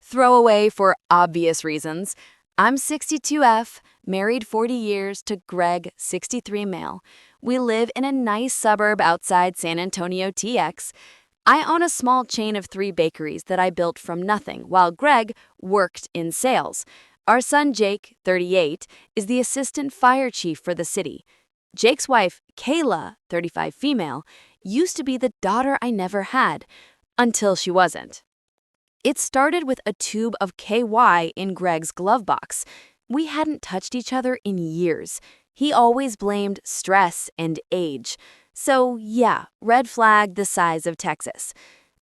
Throwaway for obvious reasons. I'm 62F, married 40 years to Greg, 63 male. We live in a nice suburb outside San Antonio, TX. I own a small chain of 3 bakeries that I built from nothing, while Greg worked in sales. Our son Jake, 38, is the assistant fire chief for the city. Jake's wife, Kayla, 35 female, used to be the daughter I never had, until she wasn't. It started with a tube of KY in Greg's glove box. We hadn't touched each other in years. He always blamed stress and age. So yeah, red flag the size of Texas.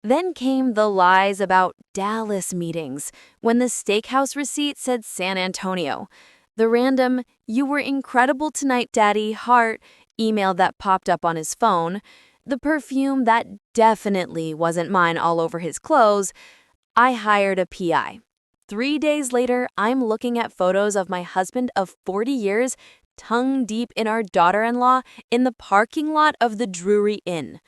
Then came the lies about Dallas meetings, when the steakhouse receipt said San Antonio. The random, "You were incredible tonight, Daddy, heart," email that popped up on his phone. The perfume that definitely wasn't mine all over his clothes. I hired a PI. 3 days later, I'm looking at photos of my husband of 40 years, tongue deep in our daughter-in-law, in the parking lot of the Drury Inn.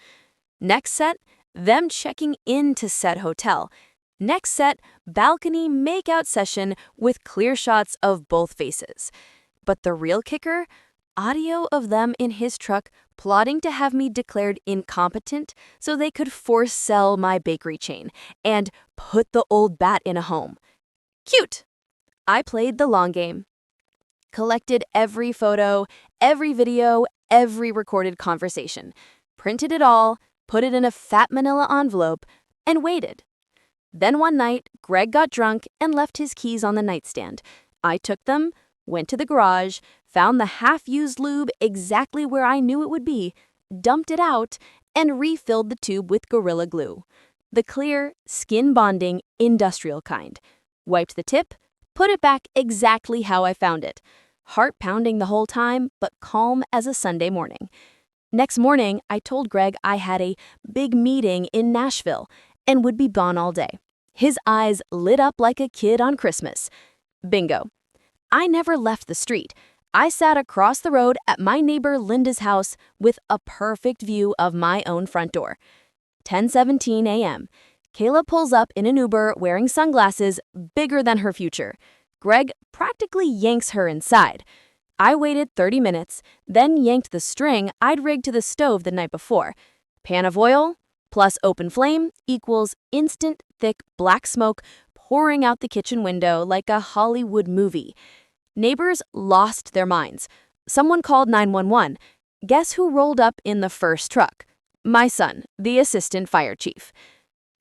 Next set, them checking into said hotel. Next set, balcony makeout session with clear shots of both faces. But the real kicker? Audio of them in his truck plotting to have me declared incompetent so they could force sell my bakery chain and put the old bat in a home. Cute! I played the long game. Collected every photo, every video, every recorded conversation. Printed it all, put it in a fat manila envelope, and waited. Then one night, Greg got drunk and left his keys on the nightstand. I took them, went to the garage, found the half-used lube exactly where I knew it would be, dumped it out, and refilled the tube with Gorilla Glue. The clear, skin-bonding, industrial kind. Wiped the tip, put it back exactly how I found it. Heart pounding the whole time, but calm as a Sunday morning. Next morning, I told Greg I had a big meeting in Nashville and would be gone all day. His eyes lit up like a kid on Christmas. Bingo. I never left the street. I sat across the road at my neighbor Linda's house with a perfect view of my own front door. 10:17 a.m. Kayla pulls up in an Uber wearing sunglasses bigger than her future. Greg practically yanks her inside. I waited 30 minutes, then yanked the string I'd rigged to the stove the night before. Pan of oil plus open flame equals instant thick black smoke pouring out the kitchen window like a Hollywood movie. Neighbors lost their minds. Someone called 911. Guess who rolled up in the first truck? My son, the assistant fire chief.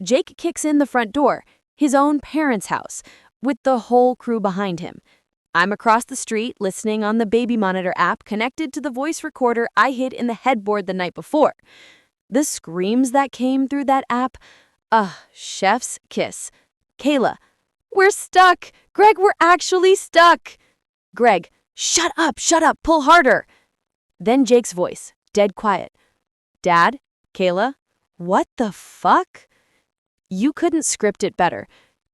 Jake kicks in the front door, his own parents' house, with the whole crew behind him. I'm across the street listening on the baby monitor app connected to the voice recorder I hid in the headboard the night before. The screams that came through that app, chef's kiss. Kayla, "We're stuck! Greg, we're actually stuck!" Greg, shut up, pull harder!" Then Jake's voice, dead quiet. "Dad? Kayla? What the fuck?" You couldn't script it better.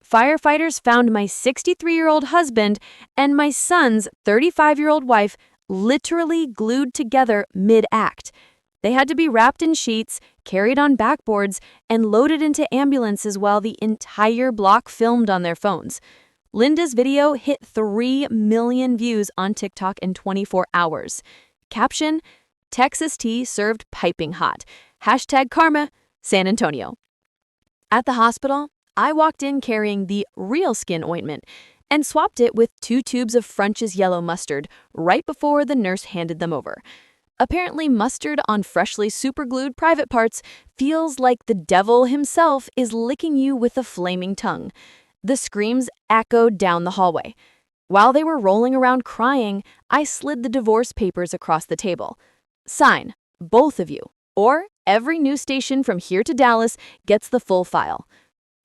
Firefighters found my 63-year-old husband and my son's 35-year-old wife literally glued together mid-act. They had to be wrapped in sheets, carried on backboards, and loaded into ambulances while the entire block filmed on their phones. Linda's video hit 3 million views on TikTok in 24 hours. Caption, "Texas tea served piping hot. #karma, San Antonio." At the hospital, I walked in carrying the real skin ointment and swapped it with 2 tubes of French's yellow mustard right before the nurse handed them over. Apparently, mustard on freshly superglued private parts feels like the devil himself is licking you with a flaming tongue. The screams echoed down the hallway. While they were rolling around crying, I slid the divorce papers across the table. "Sign, both of you, or every news station from here to Dallas gets the full file."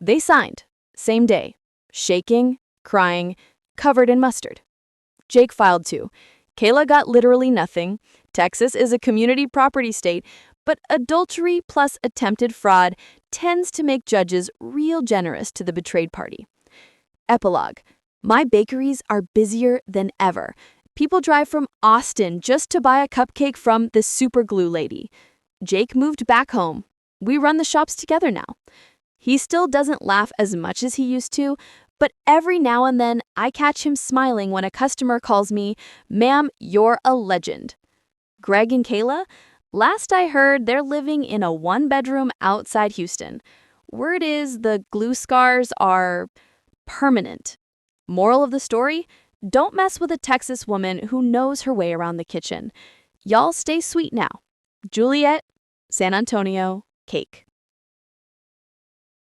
They signed, same day, shaking, crying, covered in mustard. Jake filed too. Kayla got literally nothing. Texas is a community property state, but adultery plus attempted fraud tends to make judges real generous to the betrayed party. Epilogue. My bakeries are busier than ever. People drive from Austin just to buy a cupcake from the super glue lady. Jake moved back home. We run the shops together now. He still doesn't laugh as much as he used to, but every now and then I catch him smiling when a customer calls me, "Ma'am, you're a legend." Greg and Kayla? Last I heard, they're living in a one-bedroom outside Houston. Word is the glue scars are permanent. Moral of the story? Don't mess with a Texas woman who knows her way around the kitchen. Y'all stay sweet now. Juliet, San Antonio, Cake.